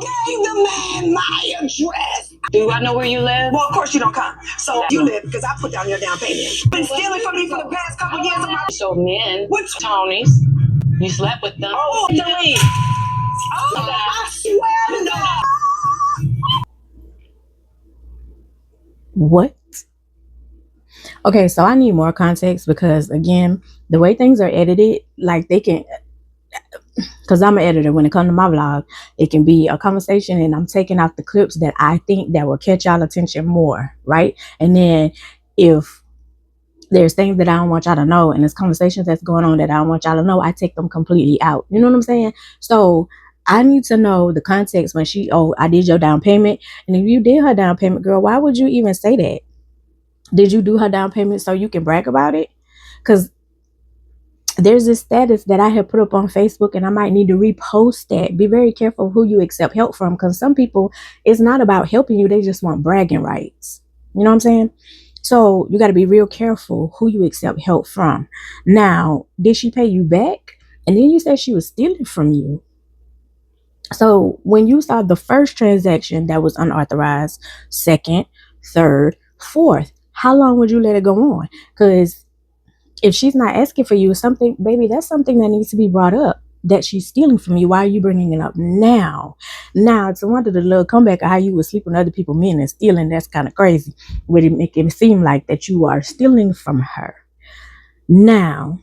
Gave the man my address. Do I know where you live? Well, of course you don't come. So you live because I put down your down payment. Been stealing from me for the past couple years of my. So men, what's Tony's? You slept with them? Oh, delete. Oh, I swear to God. What? Okay, so I need more context because again, the way things are edited, like they can, because I'm an editor, when it comes to my vlog, it can be a conversation and I'm taking out the clips that I think that will catch y'all attention more, right? And then if there's things that I don't want y'all to know and there's conversations that's going on that I don't want y'all to know, I take them completely out. You know what I'm saying? So I need to know the context when I did your down payment. And if you did her down payment, girl, why would you even say that? Did you do her down payment so you can brag about it? Because there's this status that I have put up on Facebook and I might need to repost that. Be very careful who you accept help from, because some people, it's not about helping you. They just want bragging rights. You know what I'm saying? So you got to be real careful who you accept help from. Now, did she pay you back? And then you said she was stealing from you. So when you saw the first transaction that was unauthorized, second, third, fourth, how long would you let it go on? Because if she's not asking for you something, baby, that's something that needs to be brought up, that she's stealing from you. Why are you bringing it up now? Now, it's a wonder the little comeback of how you would sleep with other people's men and stealing, that's kind of crazy. Would it make it seem like that you are stealing from her? Now,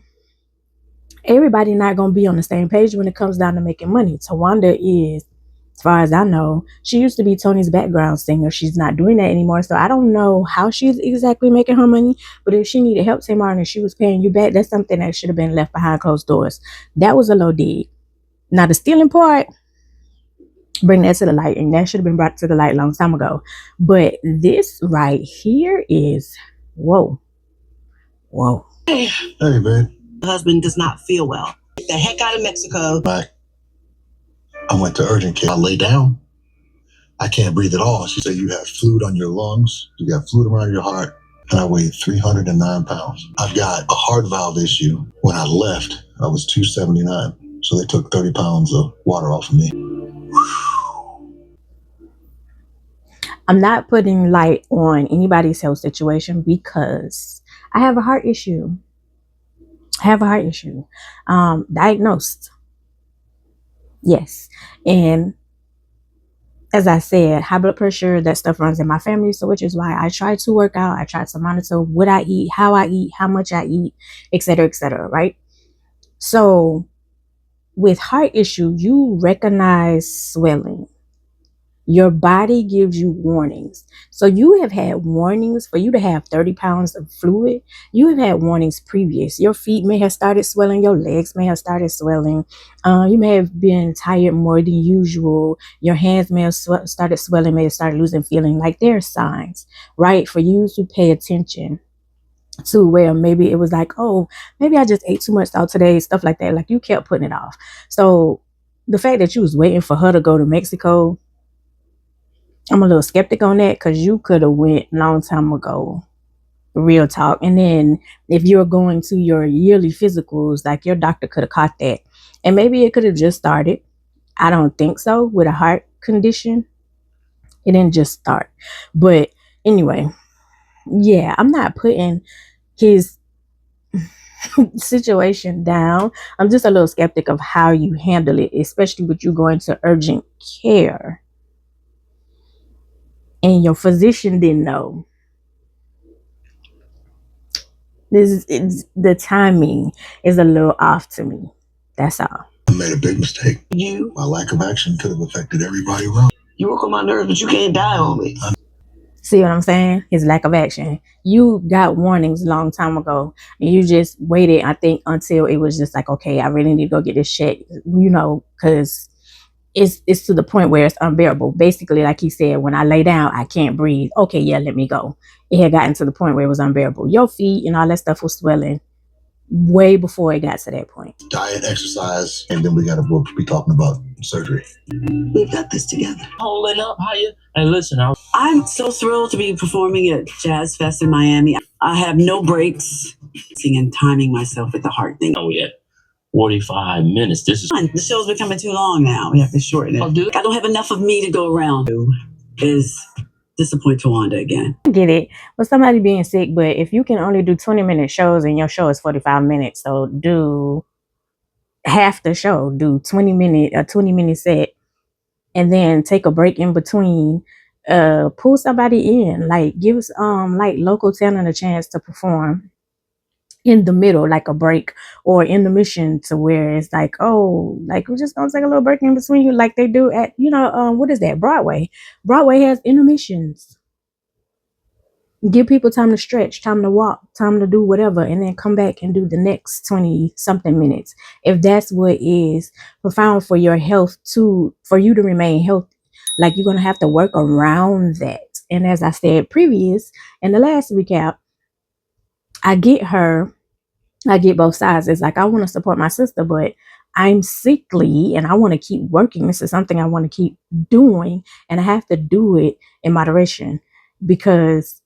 everybody not going to be on the same page when it comes down to making money. Tawanda is, as far as I know, she used to be Tony's background singer. She's not doing that anymore. So I don't know how she's exactly making her money. But if she needed help, Tamar, and she was paying you back, that's something that should have been left behind closed doors. That was a low dig. Now the stealing part, bring that to the light. And that should have been brought to the light a long time ago. But this right here is, whoa. Whoa. Hey, babe. My husband does not feel well. Get the heck out of Mexico. Bye. I went to urgent care. I lay down. I can't breathe at all. She said, you have fluid on your lungs. You got fluid around your heart. And I weighed 309 pounds. I've got a heart valve issue. When I left, I was 279. So they took 30 pounds of water off of me. I'm not putting light on anybody's health situation because I have a heart issue. Diagnosed. Yes. And as I said, high blood pressure, that stuff runs in my family. So which is why I try to work out. I try to monitor what I eat, how much I eat, etc., right? So with heart issue, you recognize swelling. Your body gives you warnings. So you have had warnings for you to have 30 pounds of fluid. You have had warnings previous. Your feet may have started swelling. Your legs may have started swelling. You may have been tired more than usual. Your hands may have started swelling, may have started losing feeling. Like there are signs, right? For you to pay attention to where maybe it was like, oh, maybe I just ate too much out today, stuff like that. Like you kept putting it off. So the fact that you was waiting for her to go to Mexico, I'm a little skeptic on that, because you could have went a long time ago. Real talk. And then if you're going to your yearly physicals, like your doctor could have caught that. And maybe it could have just started. I don't think so. With a heart condition, it didn't just start. But anyway, yeah, I'm not putting his situation down. I'm just a little skeptic of how you handle it, especially with you going to urgent care. And your physician didn't know. The timing is a little off to me. That's all. I made a big mistake. My lack of action could have affected everybody around. You work on my nerves, but you can't die on me. See what I'm saying? His lack of action. You got warnings a long time ago, and you just waited, I think, until it was just like, okay, I really need to go get this checked, because it's to the point where it's unbearable. Basically, like he said, when I lay down, I can't breathe. Okay, yeah, let me go. It had gotten to the point where it was unbearable. Your feet and all that stuff was swelling way before it got to that point. Diet, exercise, and then we got to be talking about surgery. We've got this together. Holding up, how you? Hey, listen, I'm so thrilled to be performing at Jazz Fest in Miami. I have no breaks, and timing myself with the heart thing. Oh, yeah. 45 minutes. This is The show's becoming too long now. We have to shorten it. I don't have enough of me to go around. Is disappoint Tawanda again. I get it with somebody being sick, but if you can only do 20-minute shows and your show is 45 minutes, so do half the show, do 20-minute set, and then take a break in between. Pull somebody in, like give like local talent a chance to perform in the middle, like a break or intermission, to where it's like, oh, like we're just gonna take a little break in between you, like they do at what is that, Broadway has intermissions. Give people time to stretch, time to walk, time to do whatever, and then come back and do the next 20 something minutes. If that's what is profound for your health, for you to remain healthy, like you're going to have to work around that. And as I said previous in the last recap, I get both sides. It's like, I want to support my sister, but I'm sickly and I want to keep working. This is something I want to keep doing, and I have to do it in moderation, because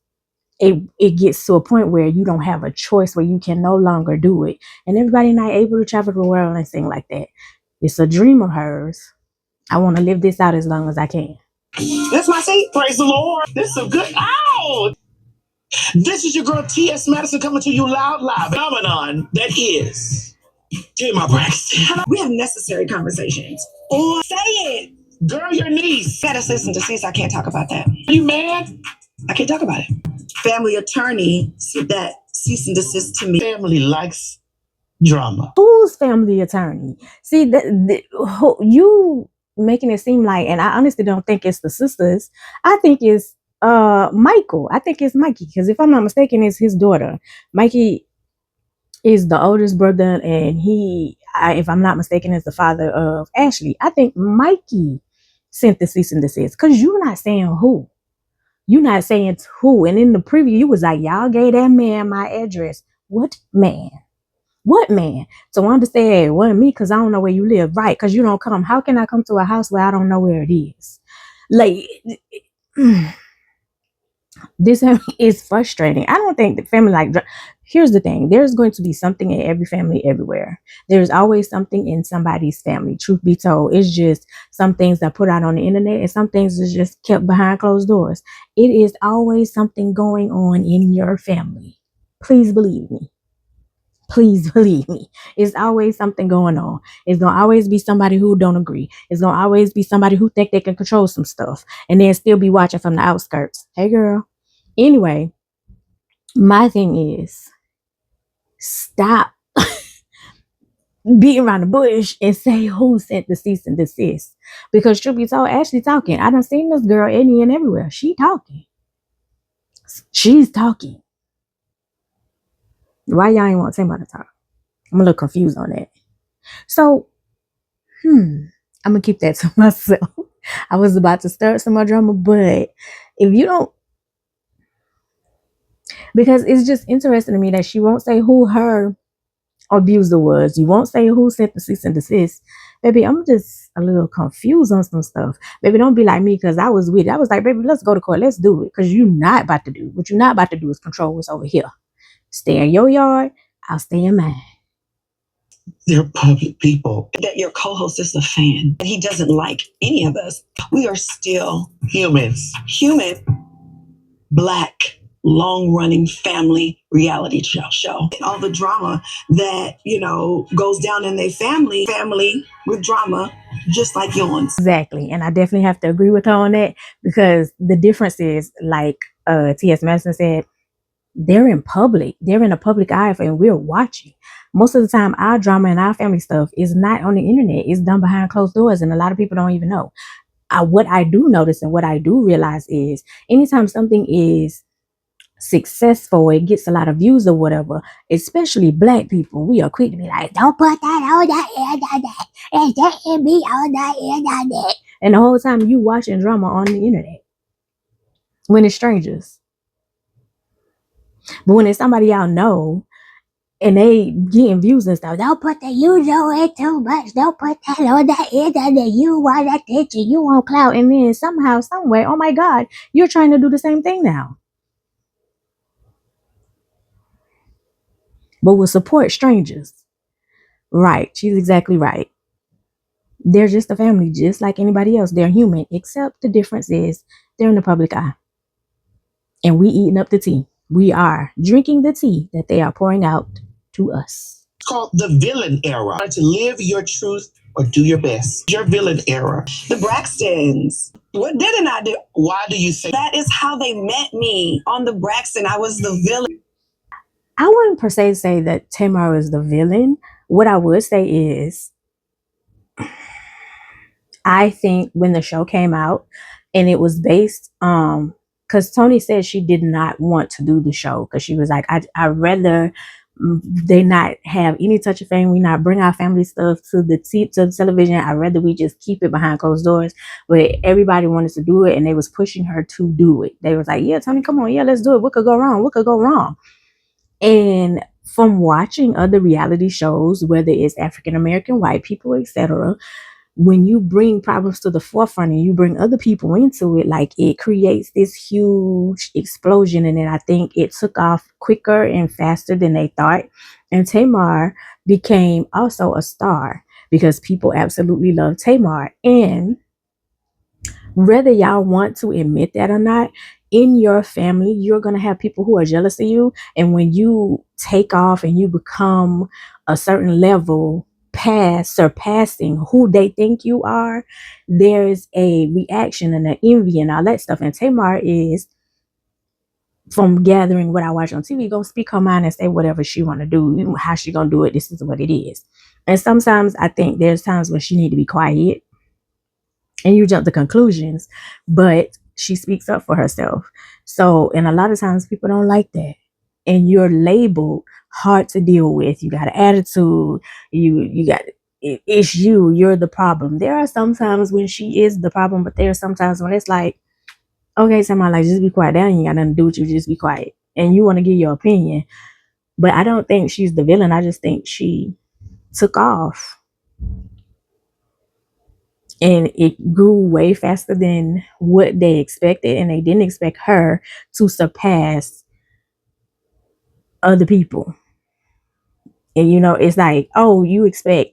it gets to a point where you don't have a choice, where you can no longer do it. And everybody not able to travel the world and things like that. It's a dream of hers. I want to live this out as long as I can. That's my seat. Praise the Lord. This is a good. Ow! This is your girl T.S. Madison coming to you live. Phenomenon that is Braxton. We have necessary conversations. Or say it. Girl, your niece. Gotta cease and desist. I can't talk about that. Are you mad? I can't talk about it. Family attorney said that cease and desist to me. Family likes drama. Who's family attorney? See, you making it seem like, and I honestly don't think it's the sisters. I think it's Michael. I think it's Mikey, because if I'm not mistaken, it's his daughter. Mikey is the oldest brother, and if I'm not mistaken, is the father of Ashley. I think Mikey sent the cease and desist, because you're not saying who. You're not saying it's who. And in the preview, you was like, y'all gave that man my address. What man? What man? So I understand it wasn't me, because I don't know where you live. Right, because you don't come. How can I come to a house where I don't know where it is? Like, this is frustrating. I don't think the family here's the thing. There's going to be something in every family everywhere. There's always something in somebody's family, truth be told. It's just some things that put out on the internet, and some things is just kept behind closed doors. It is always something going on in your family. Please believe me. Please believe me. It's always something going on. It's going to always be somebody who don't agree. It's going to always be somebody who think they can control some stuff and then still be watching from the outskirts. Hey, girl. Anyway, my thing is, stop beating around the bush and say who sent the cease and desist. Because truth be told, Ashley talking. I done seen this girl any and everywhere. She talking. She's talking. Why y'all ain't want to tell me to talk? I'm a little confused on that. So, I'm going to keep that to myself. I was about to start some more drama, but if you don't, because it's just interesting to me that she won't say who her abuser was. You won't say who sent the cease and desist. Baby, I'm just a little confused on some stuff. Baby, don't be like me, because I was with it. I was like, baby, let's go to court. Let's do it. Because you're not about to do. What you're not about to do is control what's over here. Stay in your yard. I'll stay in mine. They're public people. That your co-host is a fan. He doesn't like any of us. We are still humans. Human, Black, long-running family reality show. And all the drama that, goes down in their family with drama, just like yours. Exactly. And I definitely have to agree with her on that, because the difference is, like T.S. Madison said, they're in public. They're in a public eye, and we're watching. Most of the time, our drama and our family stuff is not on the internet. It's done behind closed doors, and a lot of people don't even know. What I do notice and what I do realize is, anytime something is successful, it gets a lot of views or whatever, especially Black people, we are quick to be like, don't put that on the internet. It can't be on the internet. And the whole time you watching drama on the internet when it's strangers. But when it's somebody y'all know and they getting views and stuff, don't put that, you know it too much. Don't put that on the internet. You want attention. You want clout. And then somehow, some way, oh my God, you're trying to do the same thing now. But will support strangers. Right. She's exactly right. They're just a family, just like anybody else. They're human, except the difference is they're in the public eye. And we eating up the tea. We are drinking the tea that they are pouring out to us. It's called the villain era. To live your truth or do your best. Your villain era. The Braxtons. What didn't I do? Why do you say that is how they met me on the Braxton? I was the villain. I wouldn't per se say that Tamar is the villain. What I would say is, I think when the show came out and it was based, because Tony said she did not want to do the show because she was like, I'd rather they not have any touch of fame. We not bring our family stuff to the television. I'd rather we just keep it behind closed doors. But everybody wanted to do it and they was pushing her to do it. They was like, yeah, Tony, come on. Yeah, let's do it. What could go wrong? What could go wrong? And from watching other reality shows, whether it's African American, white people, etc., when you bring problems to the forefront and you bring other people into it, like it creates this huge explosion. And then I think it took off quicker and faster than they thought. And Tamar became also a star because people absolutely love Tamar. And whether y'all want to admit that or not, in your family, you're going to have people who are jealous of you. And when you take off and you become a certain level past surpassing who they think you are, there's a reaction and an envy and all that stuff. And Tamar is, from gathering what I watch on TV, gonna speak her mind and say whatever she want to do, how she gonna do it. This is what it is. And sometimes I think there's times when she need to be quiet and you jump to conclusions, but she speaks up for herself. So, and a lot of times people don't like that. And you're labeled hard to deal with. You got an attitude. You got, it's you're the problem. There are some times when she is the problem, but there are some times when it's like, okay, somebody like, just be quiet. That ain't got nothing to do with you. Just be quiet. And you want to give your opinion. But I don't think she's the villain. I just think she took off. And it grew way faster than what they expected. And they didn't expect her to surpass other people. And, you know, it's like, oh, you expect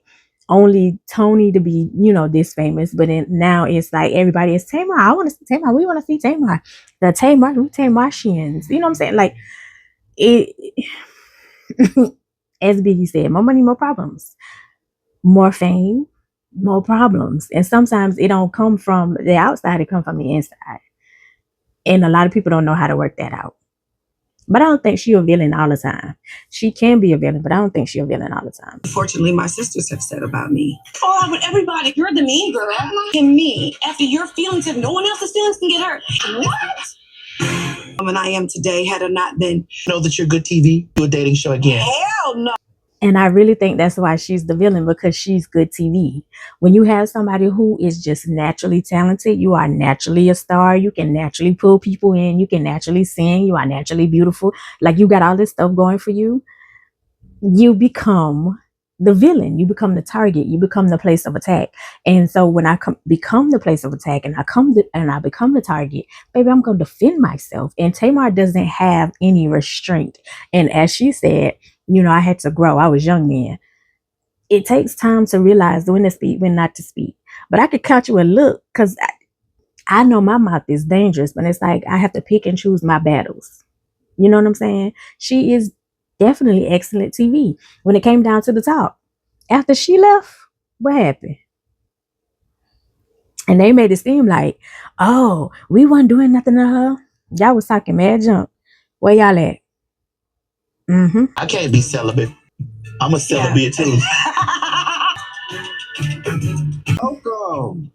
only Tony to be, you know, this famous. But then now it's like everybody is Tamar. I want to see Tamar. We want to see Tamar. The Tamartians. You know what I'm saying? Like, it, as Biggie said, more money, more problems. More fame, more problems. And sometimes it don't come from the outside, it comes from the inside. And a lot of people don't know how to work that out. But I don't think she's a villain all the time. She can be a villain, but I don't think she's a villain all the time. Unfortunately, my sisters have said about me. Oh, but everybody, you're the mean girl. And me, after your feelings, if no one else's feelings can get hurt. What? And I am today, had it not been, know that you're good TV, do a dating show again. Hell no. And I really think that's why she's the villain, because she's good TV. When you have somebody who is just naturally talented, you are naturally a star. You can naturally pull people in. You can naturally sing. You are naturally beautiful. Like, you got all this stuff going for you. You become the villain. You become the target. You become the place of attack. And so when I become the place of attack and I become the target, baby, I'm going to defend myself. And Tamar doesn't have any restraint. And as she said, you know, I had to grow. I was young then. It takes time to realize when to speak, when not to speak. But I could catch you a look, because I know my mouth is dangerous, but it's like I have to pick and choose my battles. You know what I'm saying? She is definitely excellent TV. When it came down to the talk, after she left, what happened? And they made it seem like, oh, we wasn't doing nothing to her. Y'all was talking mad junk. Where y'all at? I can't be celibate. I'm a celibate too. Welcome.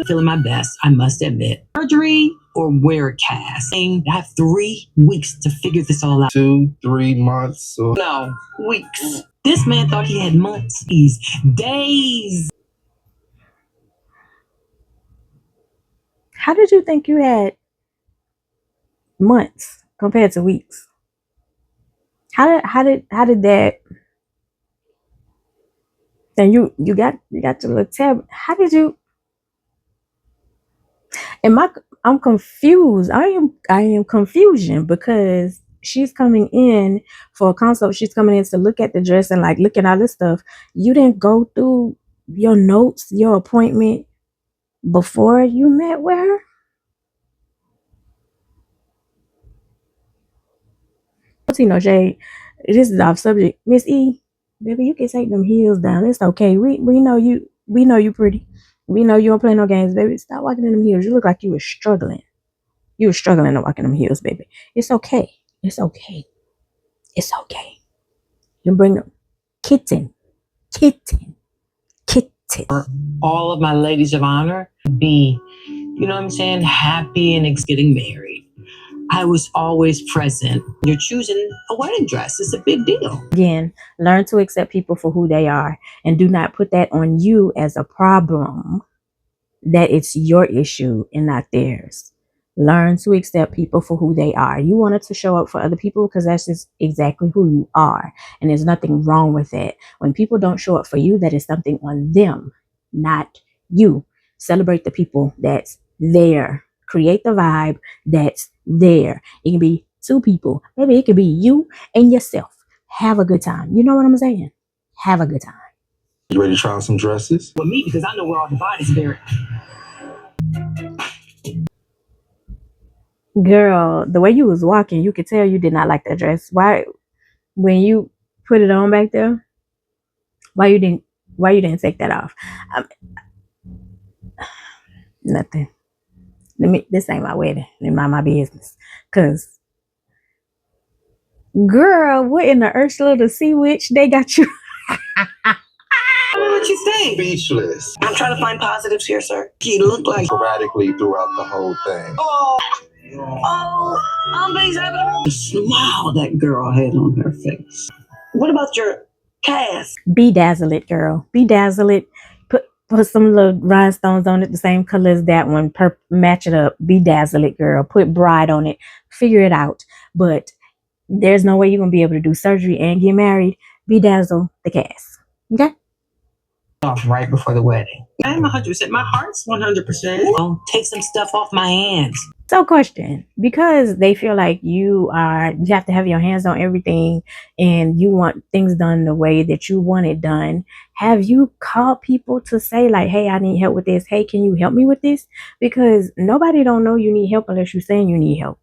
Feeling my best, I must admit. Surgery or wear a cast. I have 3 weeks to figure this all out. 2-3 months. Or... No, weeks. This man thought he had months. These days. How did you think you had months compared to weeks? How did that? And you got to look tab. How did you? And I'm confused. I am confusion, because she's coming in for a consult. She's coming in to look at the dress and like look at all this stuff. You didn't go through your notes, your appointment before you met with her. No shade. This is off subject. Miss E, baby, you can take them heels down. It's okay. We know you. We know you pretty. We know you don't play no games, baby. Stop walking in them heels. You look like you were struggling. You were struggling to walk in them heels, baby. It's okay. It's okay. It's okay. You bring them. Kitten. All of my ladies of honor be, you know what I'm saying, happy and getting married. I was always present. You're choosing a wedding dress. It's a big deal. Again, learn to accept people for who they are and do not put that on you as a problem, that it's your issue and not theirs. Learn to accept people for who they are. You wanted to show up for other people because that's just exactly who you are. And there's nothing wrong with that. When people don't show up for you, that is something on them, not you. Celebrate the people that's there. Create the vibe that's there. It can be two people. Maybe it could be you and yourself. Have a good time. You know what I'm saying? Have a good time. You ready to try on some dresses? With me, because I know where all the body's buried. Girl, the way you was walking, you could tell you did not like that dress. Why, when you put it on back there, why you didn't take that off? Nothing. This ain't my wedding. It mind my business. Cause, girl, what in the Ursula the Sea Witch they got you? What you say? Speechless. I'm trying to find positives here, sir. He looked like Sporadically throughout the whole thing. Amazing. The smile that girl had on her face. What about your cast? Bedazzle it, girl. Bedazzle it. Put some little rhinestones on it, the same color as that one. Match it up. Bedazzle it, girl. Put bride on it. Figure it out. But there's no way you're going to be able to do surgery and get married. Bedazzle the cast. Okay? Off right before the wedding. I'm 100%. My heart's 100%. Take some stuff off my hands. So question, because they feel like you have to have your hands on everything and you want things done the way that you want it done. Have you called people to say like, hey, I need help with this. Hey, can you help me with this? Because nobody don't know you need help unless you're saying you need help.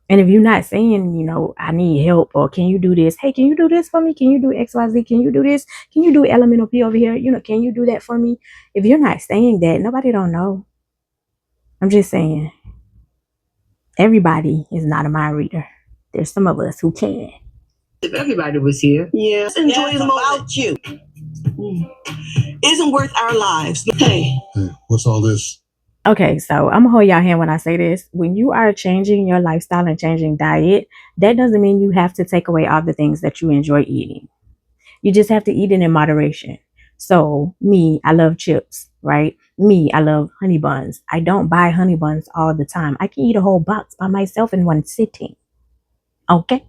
And if you're not saying, you know, I need help or can you do this? Hey, can you do this for me? Can you do XYZ? Can you do this? Can you do elemental P over here? You know, can you do that for me? If you're not saying that, nobody don't know. I'm just saying. Everybody is not a mind reader. There's some of us who can. If everybody was here, yes, enjoy the moment. About you. Isn't worth our lives. Hey, what's all this? Okay, so I'm gonna hold y'all hand when I say this. When you are changing your lifestyle and changing diet, that doesn't mean you have to take away all the things that you enjoy eating. You just have to eat it in moderation. So me, I love chips, right? Me, I love honey buns. I don't buy honey buns all the time. I can eat a whole box by myself in one sitting. Okay?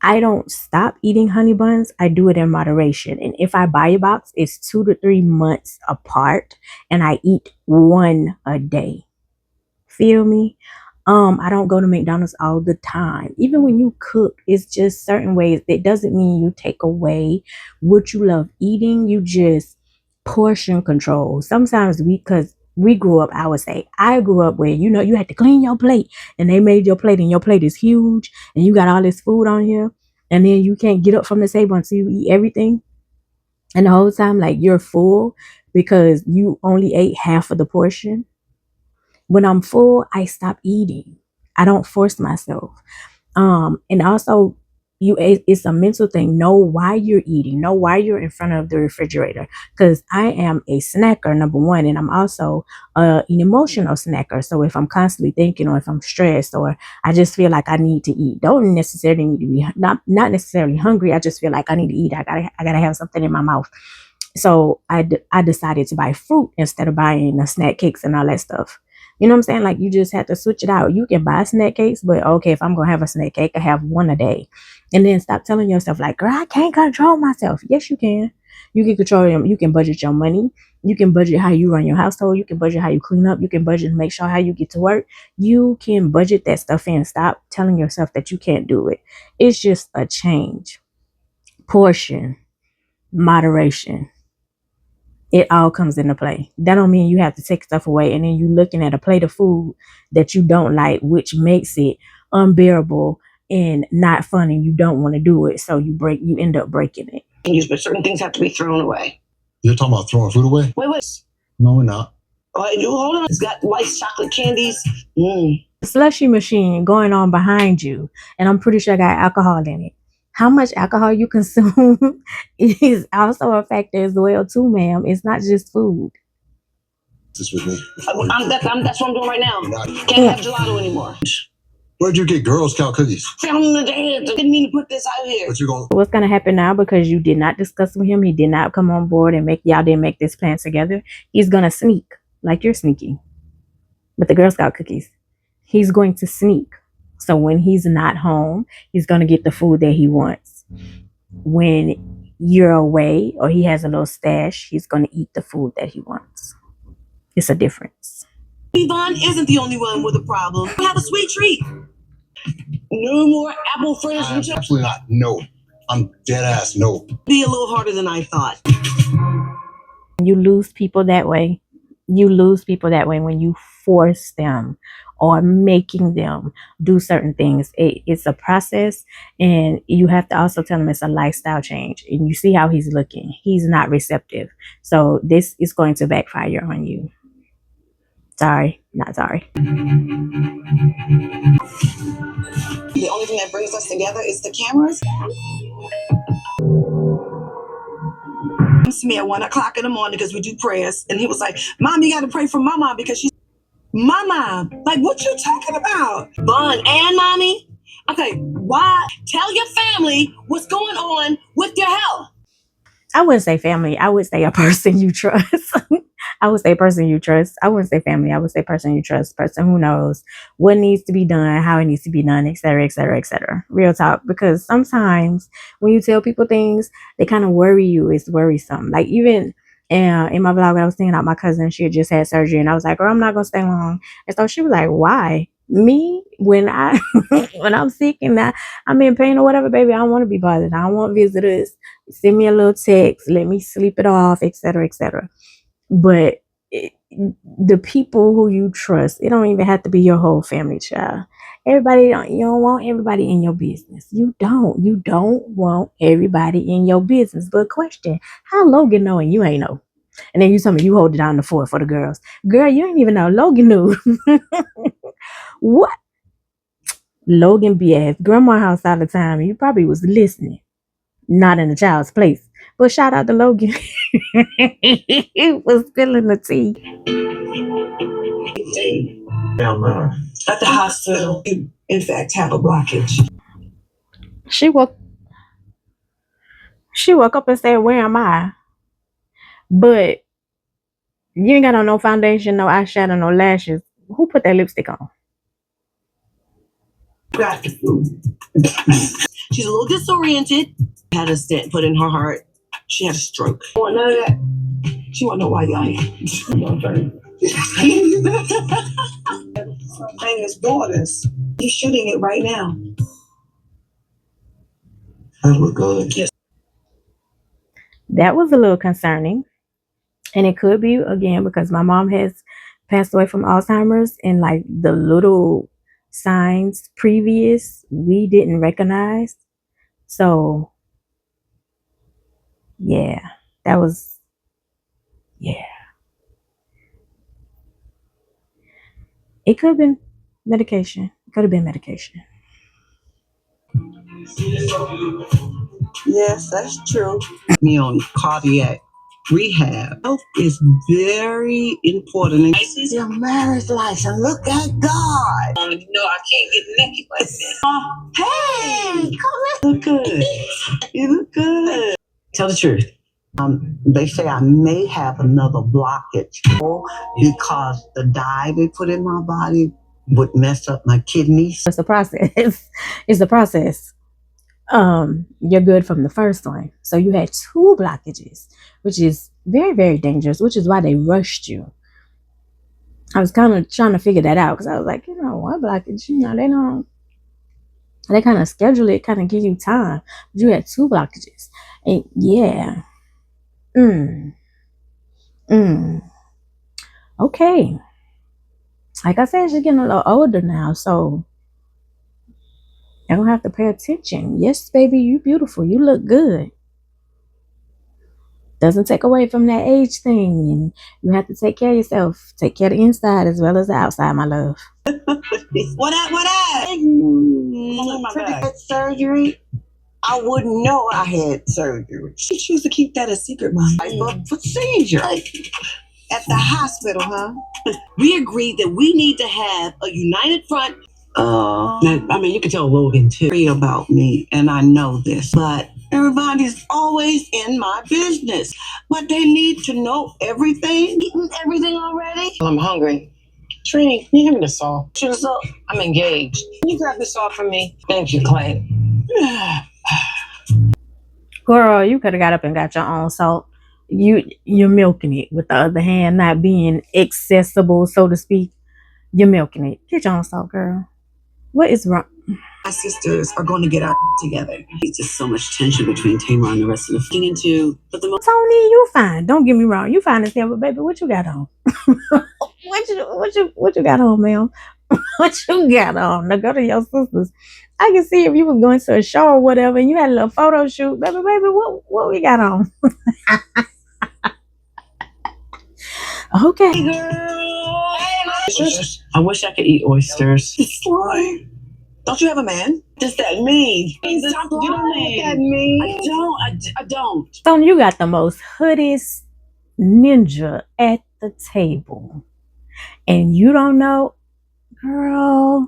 I don't stop eating honey buns. I do it in moderation. And if I buy a box, it's 2 to 3 months apart. And I eat one a day. Feel me? I don't go to McDonald's all the time. Even when you cook, it's just certain ways. It doesn't mean you take away what you love eating. You just portion control. Sometimes because we grew up, I grew up where, you know, you had to clean your plate and they made your plate and your plate is huge and you got all this food on here and then you can't get up from the table until you eat everything. And the whole time, like, you're full because you only ate half of the portion. When I'm full, I stop eating. I don't force myself. And also, it's a mental thing. Know why you're eating. Know why you're in front of the refrigerator. Because I am a snacker, number one, and I'm also an emotional snacker. So if I'm constantly thinking, or if I'm stressed, or I just feel like I need to eat, don't necessarily need to be not necessarily hungry. I just feel like I need to eat. I gotta have something in my mouth. So I decided to buy fruit instead of buying the snack cakes and all that stuff. You know what I'm saying? Like, you just have to switch it out. You can buy snack cakes, but okay, if I'm going to have a snack cake, I have one a day. And then stop telling yourself like, girl, I can't control myself. Yes, you can. You can control them. You can budget your money. You can budget how you run your household. You can budget how you clean up. You can budget and make sure how you get to work. You can budget that stuff in. Stop telling yourself that you can't do it. It's just a change. Portion, moderation. It all comes into play. That don't mean you have to take stuff away and then you looking at a plate of food that you don't like, which makes it unbearable and not fun, and you don't want to do it. So you end up breaking it. But certain things have to be thrown away. You're talking about throwing food away? Wait. No, we're not. Hold on. It's got white chocolate candies. Slushy machine going on behind you, and I'm pretty sure I got alcohol in it. How much alcohol you consume is also a factor as well too, ma'am. It's not just food. This with me. That's what I'm doing right now. Can't have gelato anymore. Where'd you get Girl Scout cookies? Found them today. I didn't mean to put this out here. But you're going. What's gonna happen now, because you did not discuss with him, he did not come on board and y'all didn't make this plan together. He's gonna sneak like you're sneaky with the Girl Scout cookies. He's going to sneak. So when he's not home, he's going to get the food that he wants. When you're away or he has a little stash, he's going to eat the food that he wants. It's a difference. Yvonne isn't the only one with a problem. Have a sweet treat. No more apple fritters. Absolutely not. No. I'm dead ass no. Be a little harder than I thought. You lose people that way. You lose people that way when you force them or making them do certain things. It's a process, and you have to also tell them it's a lifestyle change. And you see how he's looking. He's not receptive. So this is going to backfire on you. Sorry, not sorry. The only thing that brings us together is the cameras. Comes to me at 1 o'clock in the morning because we do prayers, and he was like, "Mom, you got to pray for my mom because she's my mom." Like, what you talking about? Bun and mommy? Okay, why? Tell your family what's going on with your health. I wouldn't say family. I would say a person you trust. I would say person you trust. I wouldn't say family. I would say person you trust, person who knows what needs to be done, how it needs to be done, etc., etc., etc. Real talk. Because sometimes when you tell people things, they kind of worry you. It's worrisome. Like even in my vlog, I was thinking about my cousin. She had just had surgery, and I was like, "Girl, I'm not gonna stay long." And so she was like, "Why?" Me, when when I'm sick and I'm in pain or whatever, baby, I don't want to be bothered. I don't want visitors. Send me a little text, let me sleep it off, etc., etc. But the people who you trust, it don't even have to be your whole family, child. You don't want everybody in your business. You don't want everybody in your business. But question, how Logan know and you ain't know? And then you tell me you hold it down the fort for the girls. Girl, you ain't even know. Logan knew. What? Logan be at grandma's house all the time, and you probably was listening. Not in the child's place. But shout out to Logan. He was spilling the tea. At the hospital, you in fact have a blockage. She woke up and said, "Where am I?" But you ain't got on no foundation, no eyeshadow, no lashes. Who put that lipstick on? She's a little disoriented. Had a stent put in her heart. She had a stroke. Want none of that? She want to know why y'all here. And his daughters. He's shooting it right now. That look good. Yes. That was a little concerning. And it could be, again, because my mom has passed away from Alzheimer's, and like the little signs previous we didn't recognize. So yeah, it could have been medication. It could have been medication. Yes, that's true. Me on cardiac rehab. Health is very important. Your marriage license. Look at God. I can't get naked like this. Hey, come look good. You look good. Tell the truth. They say I may have another blockage because the dye they put in my body would mess up my kidneys. It's a process. It's a process. you're good from the first one. So you had 2 blockages, which is very, very dangerous, which is why they rushed you. I was kind of trying to figure that out because I was like, one blockage, they kind of schedule it, kind of give you time. But you had 2 blockages. And yeah. Okay. Like I said, she's getting a little older now, so I don't have to pay attention. Yes, baby, you beautiful. You look good. Doesn't take away from that age thing, and you have to take care of yourself. Take care of the inside as well as the outside, my love. What up? Pretty good surgery. I wouldn't know I had surgery. She choose to keep that a secret, Mom. But procedure at the hospital, huh? We agreed that we need to have a united front. You can tell Logan too about me, and I know this, but everybody's always in my business. But they need to know everything. Eating everything already? I'm hungry. Trini, can you give me the salt? Should have so. I'm engaged. Can you grab the salt for me? Thank you, Clay. Girl, you could have got up and got your own salt. You're milking it with the other hand, not being accessible, so to speak. You're milking it. Get your own salt, girl. What is wrong? My sisters are going to get out together. There's just so much tension between Tamar and the rest of the thing into. But the Tony, you fine. Don't get me wrong. You fine as hell, but baby, what you got on? what you got on, ma'am? What you got on? Now go to your sisters. I can see if you was going to a show or whatever, and you had a little photo shoot, baby. What we got on? Okay, girl. Oysters? I wish I could eat oysters. It's slime. Don't you have a man? Just that mean. Stop that mean. I don't. Tony, you got the most hoodiest ninja at the table, and you don't know, girl.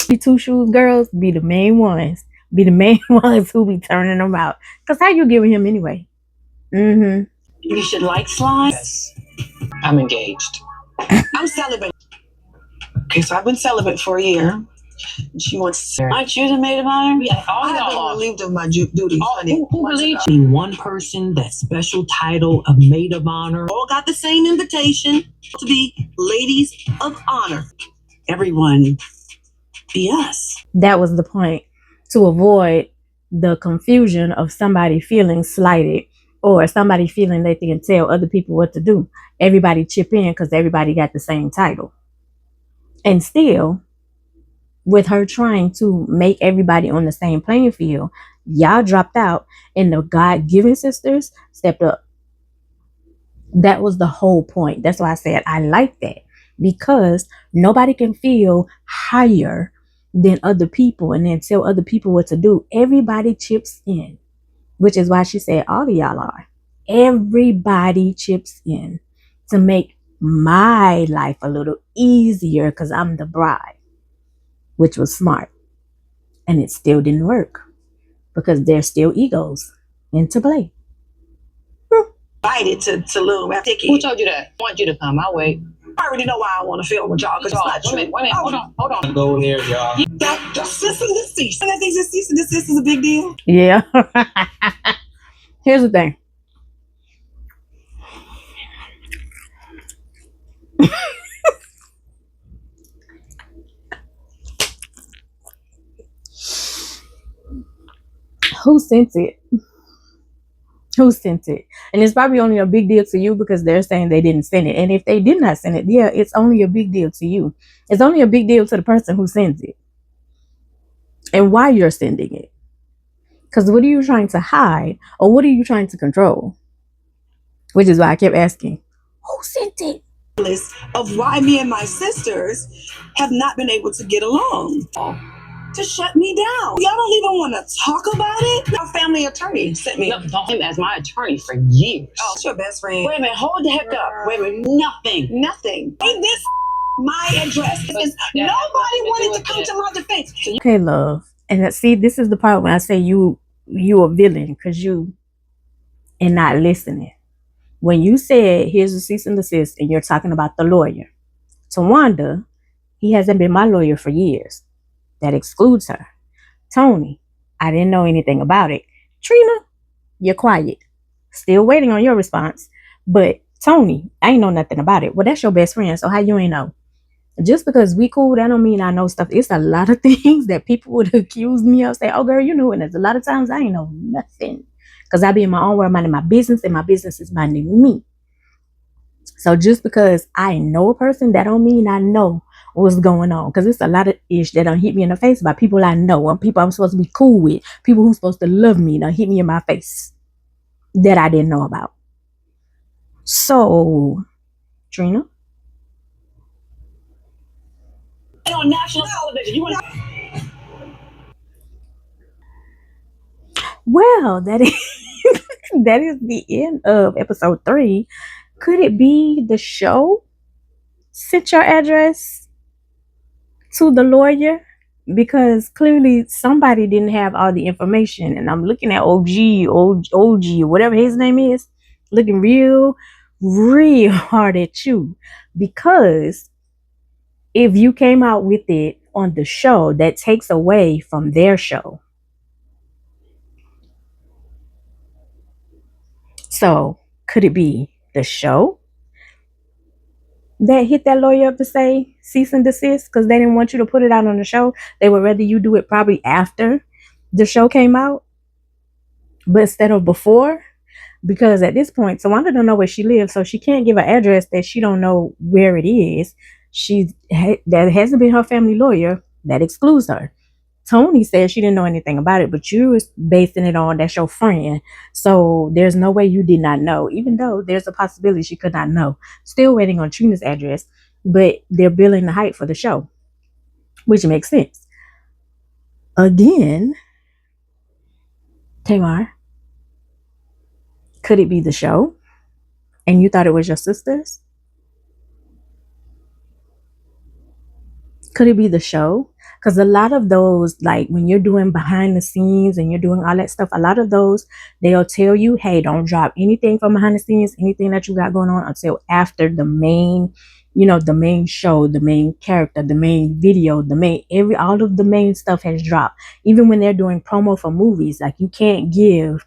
The 2 shoes girls be the main ones. Be the main ones who be turning them out. Cause how you giving him anyway? You should like slime. Yes. I'm engaged. I'm celibate. Okay, so I've been celibate for a year. She wants. Aren't you the maid of honor? Yeah, I have been relieved of my duties. Who believes in one person, that special title of maid of honor? All got the same invitation to be ladies of honor. Everyone be us. That was the point, to avoid the confusion of somebody feeling slighted or somebody feeling that they can tell other people what to do. Everybody chip in because everybody got the same title. And still, with her trying to make everybody on the same playing field, y'all dropped out and the God-given sisters stepped up. That was the whole point. That's why I said I like that, because nobody can feel higher than other people and then tell other people what to do. Everybody chips in, which is why she said all of y'all are. Everybody chips in to make my life a little easier because I'm the bride, which was smart. And it still didn't work because there's still egos into play. Invited to little rap. Who told you that? I want you to come. I'll wait. I already know why I want to film with y'all because it's not true. Wait a minute. Hold on. Go here, y'all. That's cease and desist. And I think cease and desist is a big deal. Yeah. Here's the thing. Who sent it? Who sent it? And it's probably only a big deal to you because they're saying they didn't send it. And if they did not send it, yeah, it's only a big deal to you. It's only a big deal to the person who sends it and why you're sending it. Because what are you trying to hide, or what are you trying to control? Which is why I kept asking, who sent it? Of why me and my sisters have not been able to get along. To shut me down. Y'all don't even want to talk about it? Our family attorney sent me. Look, him as my attorney for years. Oh, it's your best friend. Wait a minute. Hold the heck up. Wait a minute. Nothing. Ain't this my address? Nobody wanted to come to my defense. Okay, love. And see, this is the part when I say you a villain, because you and not listening. When you said here's a cease and desist, and you're talking about the lawyer, Tawanda, he hasn't been my lawyer for years. That excludes her. Tony, I didn't know anything about it. Trina, you're quiet. Still waiting on your response. But Tony, I ain't know nothing about it. Well, that's your best friend, so how you ain't know? Just because we cool, that don't mean I know stuff. It's a lot of things that people would accuse me of. Say, oh girl, you know, and there's a lot of times I ain't know nothing. Because I be in my own world minding my business, and my business is minding me. So just because I know a person, that don't mean I know what's going on. Because it's a lot of ish that don't hit me in the face by people I know, and people I'm supposed to be cool with, people who's supposed to love me, don't hit me in my face that I didn't know about. So, Trina? On national television, you want Well, that is that is the end of episode 3. Could it be the show sent your address to the lawyer? Because clearly somebody didn't have all the information, and I'm looking at OG, whatever his name is, looking real hard at you. Because if you came out with it on the show, that takes away from their show. So could it be the show that hit that lawyer up to say cease and desist because they didn't want you to put it out on the show? They would rather you do it probably after the show came out, but instead of before. Because at this point, Tawanda don't know where she lives, so she can't give an address that she don't know where it is. That hasn't been her family lawyer. That excludes her. Tony said she didn't know anything about it, but you was basing it on that's your friend. So there's no way you did not know, even though there's a possibility she could not know. Still waiting on Trina's address, but they're billing the height for the show, which makes sense. Again, Tamar, could it be the show? And you thought it was your sisters? Could it be the show? Because a lot of those, like when you're doing behind the scenes and you're doing all that stuff, a lot of those, they'll tell you, hey, don't drop anything from behind the scenes, anything that you got going on until after the main, the main show, the main character, the main video, all of the main stuff has dropped. Even when they're doing promo for movies, like you can't give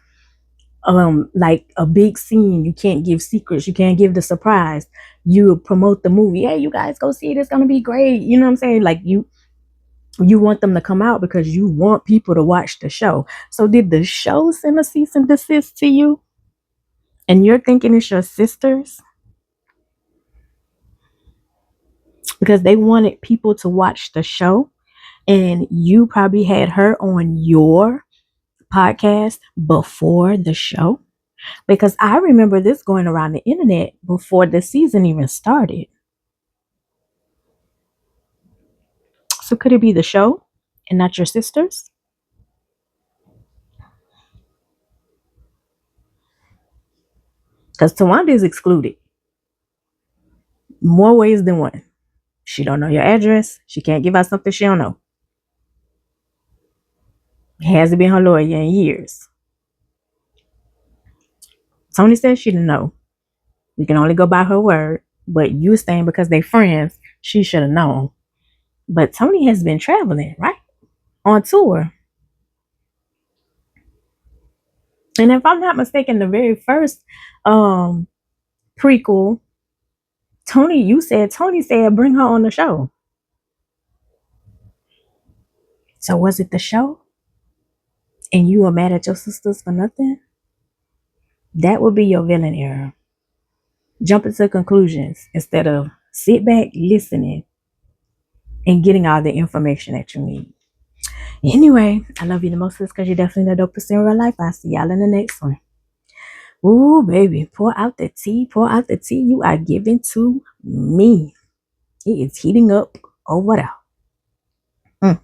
like a big scene, you can't give secrets, you can't give the surprise. You promote the movie, hey, you guys go see it, it's gonna be great. You know what I'm saying? Like you want them to come out because you want people to watch the show. So did the show send a cease and desist to you, and you're thinking it's your sisters because they wanted people to watch the show, and you probably had her on your podcast before the show? Because I remember this going around the internet before the season even started. So could it be the show and not your sisters? Because Tawanda is excluded. More ways than one. She don't know your address. She can't give out something she don't know. It hasn't been her lawyer in years. Tony said she didn't know. We can only go by her word. But you saying because they friends, she should have known. But Tony has been traveling, right? On tour. And if I'm not mistaken, the very first prequel, Tony said bring her on the show. So was it the show? And you were mad at your sisters for nothing? That would be your villain error. Jumping to conclusions instead of sit back, listening, and getting all the information that you need. Anyway, I love you the most because you're definitely the dopest in real life. I'll see y'all in the next one. Ooh, baby, pour out the tea you are giving to me. It is heating up over there.